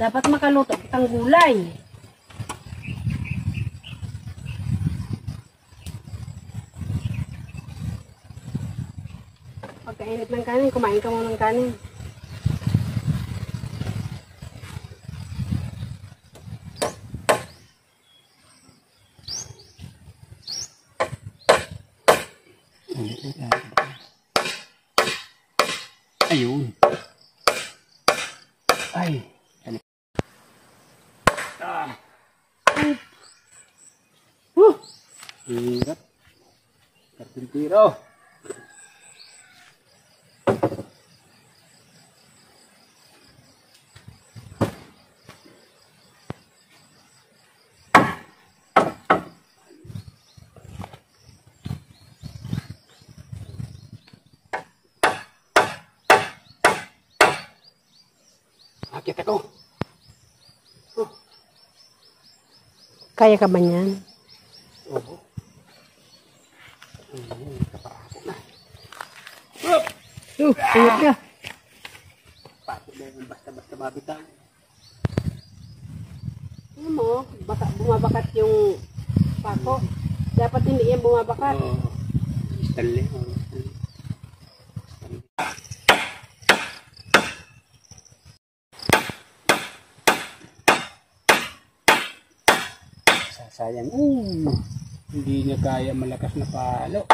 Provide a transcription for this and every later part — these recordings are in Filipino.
Dapat makaluto kitang gulay. Pagkainit ng kanin, kumain ka muna ng kanin. Ayun. Ay. Hirap. Karpintero. Akit ako. Kaya ka ba niyan? Oo. Kaparako na. Ingat ka. Pako na yung basta-basta mabitaw. Ano mo, bumabakat yung pako. Dapat hindi yan bumabakat. Oo. Stanley. Sayang. Hindi niya kaya malakas na palo.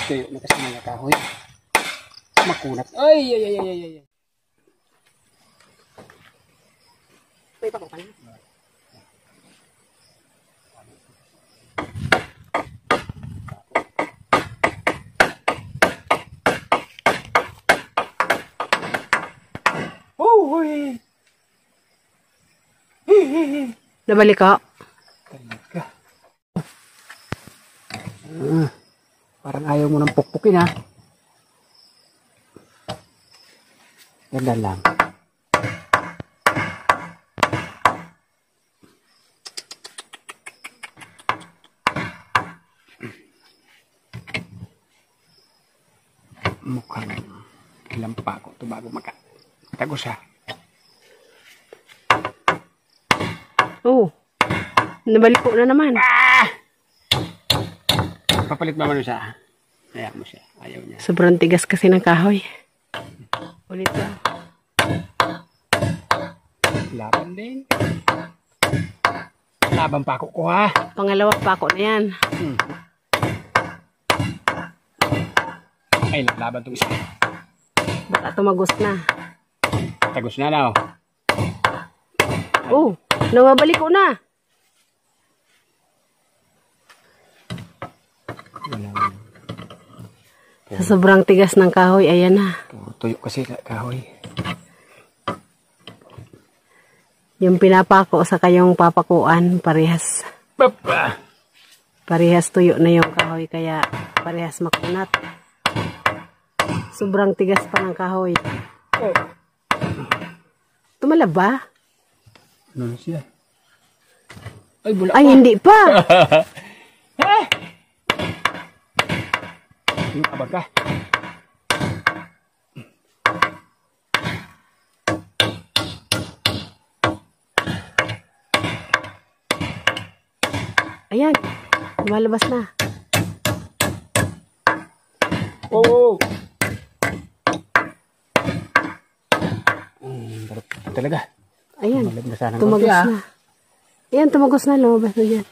Tuyo na kasi mga kahoy. Makunat. Ay. May pako ka na. Uy! Nabalik ka? Talaga. Parang ayaw mo ng pukpukin ha. Ganda lang. Mukhang ilang pa ako ito bago makatagos ha. Nabalik ko na naman. Papalit ba mo siya? Ayaw mo siya. Ayaw niya. Sobrang tigas kasi ng kahoy. Ulit lang. Laban din. Laban pa ako ko ha. Pangalawa pako na yan. Ay, naglaban itong isa. Baka tumagos na. Tagos na daw. Nawabalik ko na. Sa sobrang tigas ng kahoy, ayan na. Tuyo kasi kahoy. Yung pinapako sa kayong papakuan, parehas. Papa! Parehas tuyo na yung kahoy, kaya parehas makunat. Sobrang tigas pa ng kahoy. Tumalab ba? Ano siya? Ay, bula Ay, hindi pa. Yung abag ka. Ayan, lumalabas na. Oo. Talaga. Ayan, Na tumagos na. Ayan, tumagos na, lumabas na dyan.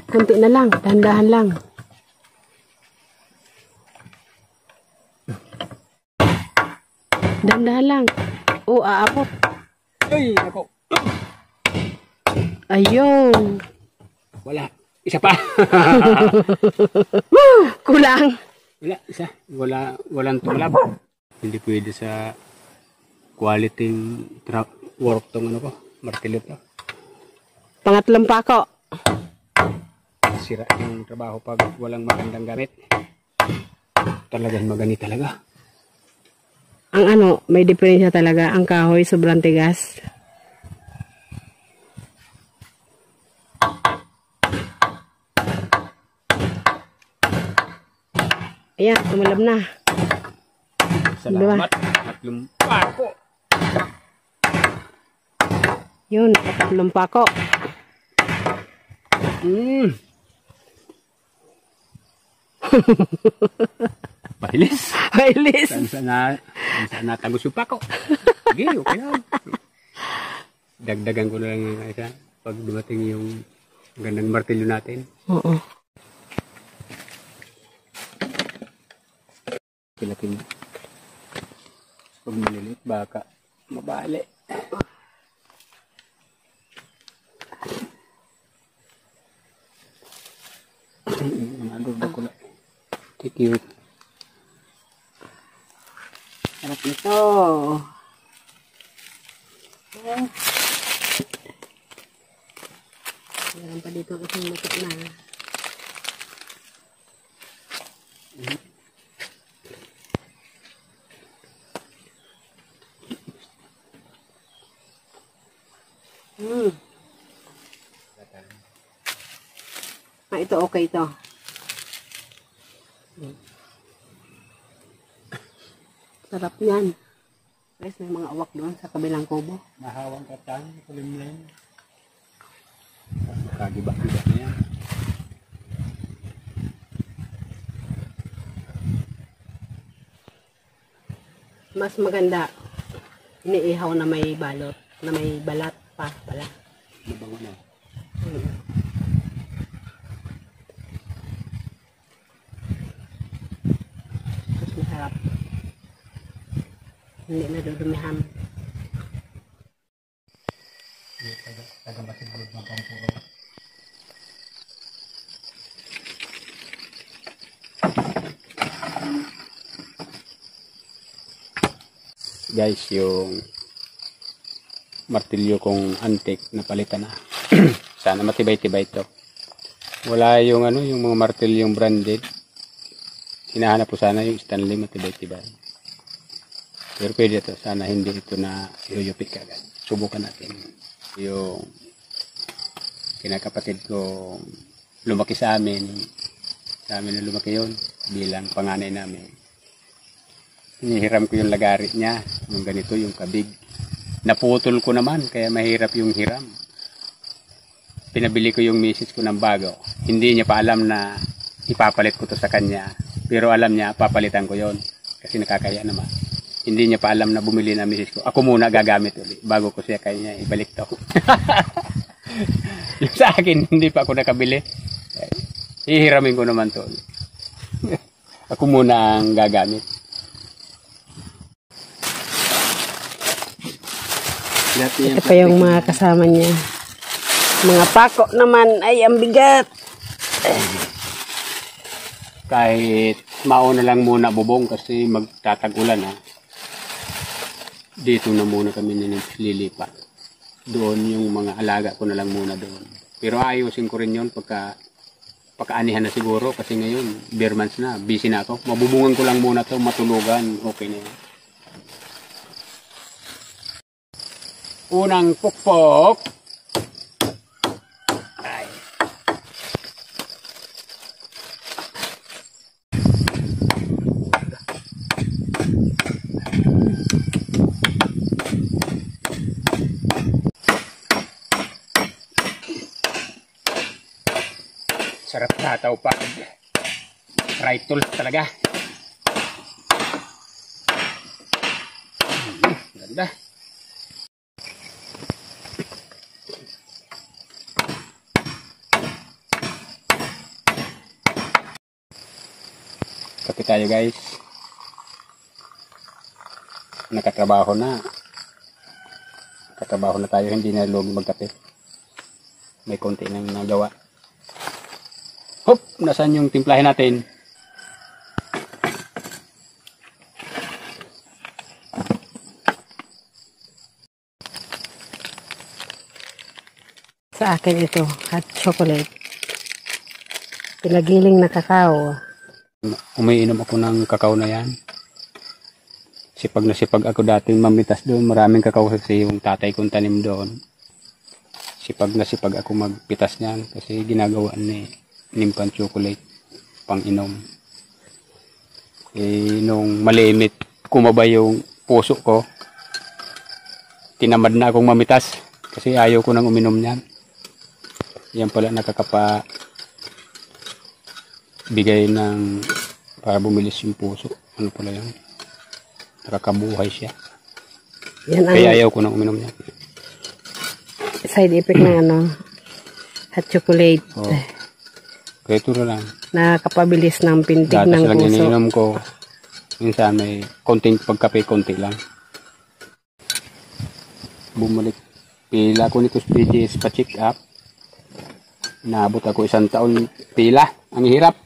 Kunti na lang, dahan-dahan lang. Dahan-dahan lang. Aapot. Ay, ako. Ayun. Wala. Isa pa. Kulang. Wala, isa. Walang tumalab. Hindi pwede sa quality work tong ano ko. Martilyo to. Pangatlong pako. Sira yung trabaho pag walang magandang gamit. Talagang magani talaga. Ang may diferensya talaga. Ang kahoy sobrang tigas. Ayan, tumalab na. Salamat. Tatlong pako. Yun, tatlong pako. Pahilis. Pahilis. Saan natagos yung pako. Sige, okay lang. Dagdagan ko na lang yung isa pag dumating yung gandang martilyo natin. Oo. Pilating. Pag malilit, baka mabali. Thank you. Sarap ito. Meron pa dito isang matok na. Ito okay ito. Sarap niyan. Guys, may mga awak doon sa kabilang kubo. Mahawang katan, kulimlim. Kagiba-giba na yan. Mas maganda iniihaw na may balot, na may balat pa pala. Mabango na. Mas masarap. Hindi na dudumihan. Taga-masigurod ng pampuro. Guys, yung martilyo kong antique na palitan na. Sana matibay-tibay ito. Wala yung yung mga martilyong branded. Hinahanap ko sana yung Stanley matibay-tibay. Pero pwede ito. Sana hindi ito na iyuyupit kagad. Subukan natin. Yung kinakapatid ko lumaki sa amin. Sa amin na lumaki yun. Bilang panganay namin. Hinihiram ko yung lagari niya. Yung ganito, yung kabig. Naputol ko naman. Kaya mahirap yung hiram. Pinabili ko yung misis ko ng bago. Hindi niya pa alam na ipapalit ko to sa kanya. Pero alam niya, papalitan ko yon kasi nakakaya naman. Hindi niya pa alam na bumili na misis ko. Ako muna gagamit ulit bago ko siya kanya ibalik to. Yung sa akin, hindi pa ako nakabili. Hihiramin ko naman to. Ako muna ang gagamit. Ito pa yung mga kasama niya. Mga pako naman ay ang bigat. Kahit mauna lang muna bubong kasi magtatag-ulan ha. Dito na muna kami nililipat. Doon yung mga alaga ko na lang muna doon. Pero ayusin ko rin yun pagkaanihan na siguro kasi ngayon bare months na, busy na ako. Mabubungan ko lang muna to, matulugan, okay na yun. Unang pukpok. Ay. Sarap tataw pa. Right tool talaga. Ganda. Kape tayo guys. Nakatrabaho na. Nakatrabaho na tayo. Hindi na lugi magkape. May konti nang nagawa. Hop! Nasaan yung timplahin natin? Sa akin ito, hot chocolate. Pinagiling na kakao. Umiinom ako ng kakao na yan. Sipag na sipag ako dati mamitas doon. Maraming kakao kasi yung tatay kong tanim doon. Sipag na sipag ako magpitas niyan kasi ginagawaan ni Nimpan chocolate pang inom. Nung malimit kumaba yung puso ko, tinamad na akong mamitas Kasi ayaw ko nang uminom niyan. Yan pala nakakapa bigay ng para bumilis yung puso. Ano pala yan? Nakakabuhay siya. Yan ang Kaya ayaw ko nang uminom niyan. side effect ng hot chocolate. Oh. Kaya ito na lang. Nakakapabilis ng pintig Gatas ng lang puso. iniinom ko. Minsan may konting pagkape, konti lang. Bumalik. Pila ko nito sa PGS pa-check up. Naabot ako 1 taon pila. Ang hirap.